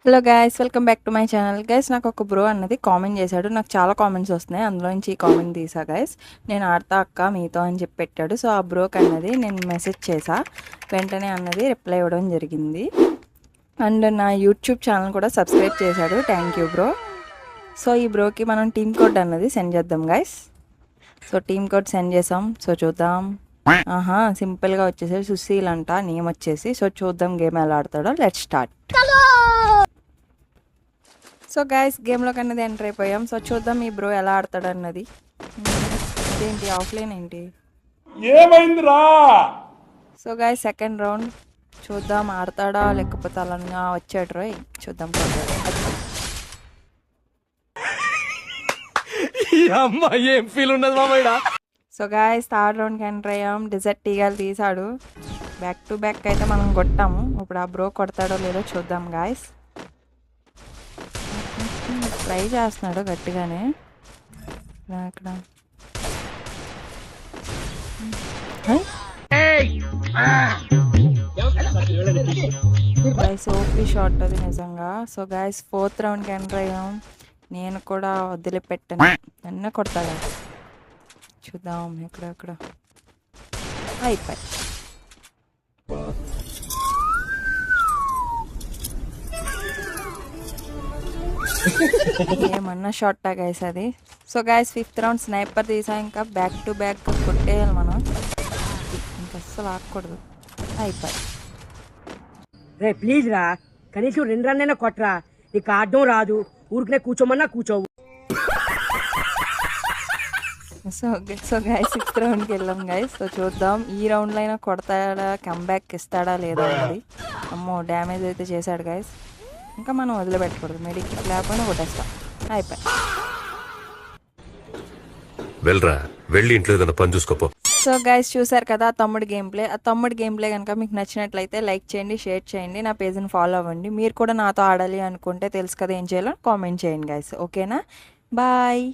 Hello guys, welcome back to my channel. Guys, నాకు ఒక bro అన్నది కామెంట్ చేశాడు. నాకు చాలా కామెంట్స్ వస్తున్నాయి, అందులో నుంచి ఈ కామెంట్ తీసా. గైస్, నేను ఆడతా అక్క మీతో అని చెప్పి పెట్టాడు. సో ఆ బ్రోకి అన్నది నేను మెసేజ్ చేసా, వెంటనే అన్నది రిప్లై ఇవ్వడం జరిగింది. అండ్ నా యూట్యూబ్ ఛానల్ కూడా సబ్స్క్రైబ్ చేశాడు. Thank you bro. సో ఈ బ్రోకి మనం టీమ్ కోడ్ అన్నది సెండ్ చేద్దాం guys. So team code send చేసాం. సో చూద్దాం. సింపుల్గా వచ్చేసి సుశీల్ అంట నేమ్ వచ్చేసి. సో చూద్దాం గేమ్ ఎలా ఆడతాడో. Let's start. సో గైస్, గేమ్లోకి అన్నది ఎంటర్ అయిపోయాం. సో చూద్దాం ఈ బ్రో ఎలా ఆడతాడు అన్నది. ఇదేంటి ఆఫ్లైన్ ఏంటి ఏమైందిరా? సో గైస్, సెకండ్ రౌండ్ చూద్దాం ఆడతాడా లేకపోతే అలా వచ్చాడు రోయ్. చూద్దాం. ఏం ఫీల్ ఉన్నది మామయ్య? సో గైస్, థర్డ్ రౌండ్కి ఎంటర్ అయ్యాం. డిజర్ట్ టీగాలు తీసాడు. బ్యాక్ టు బ్యాక్ అయితే మనం కొట్టాము. ఇప్పుడు ఆ బ్రో కొడతాడో లేదో చూద్దాం గాయస్. ట్రై చేస్తున్నాడు గట్టిగానే. ఇక్కడ గైస్ ఓపీ షాట్ అది నిజంగా. సో గైస్, ఫోర్త్ రౌండ్కి ఎంటర్ అయ్యాం. నేను కూడా వదిలిపెట్టాను, నన్ను కొడతాడు. చూద్దాం ఎక్కడ అయిపోయి. ఏమన్నా షార్టా గైస్ అది. So guys, fifth round sniper తీసా. ఇంకా బ్యాక్ టు బ్యాక్ కొట్టేయాలి మనం, ఇంకా అస్సలు ఆగకూడదు. అయిపోయి. రే ప్లీజ్ రా, కనీసం 2 రన్నైనా కొట్టరా. నీకు ఆడడం రాదు, ఊరికనే కూర్చోమన్నా కూర్చోవు. సో గైస్, సిక్స్త్ రౌండ్కి వెళ్ళాం గైస్. సో చూద్దాం ఈ రౌండ్లో అయినా కొడతాడా, కంబ్యాక్ ఇస్తాడా లేదా అన్నది. అమ్మో, డ్యామేజ్ అయితే చేశాడు గైస్. ఇంకా మనం వదిలిపెట్టకూడదు, మెడికిట్ లేకపోయినా కొట్టేస్తాం. అయిపోయి. వెళ్ళరా, వెళ్ళి ఇంట్లో ఏదైనా పని చూసుకోపో. సో గైస్, చూసారు కదా తమ్ముడు గేమ్ ప్లే. ఆ తమ్ముడు గేమ్ ప్లే కనుక మీకు నచ్చినట్లయితే లైక్ చేయండి, షేర్ చేయండి, నా పేజ్ని ఫాలో అవ్వండి. మీరు కూడా నాతో ఆడాలి అనుకుంటే తెలుసు కదా ఏం చేయాలో, కామెంట్ చేయండి గైస్. ఓకేనా? బాయ్.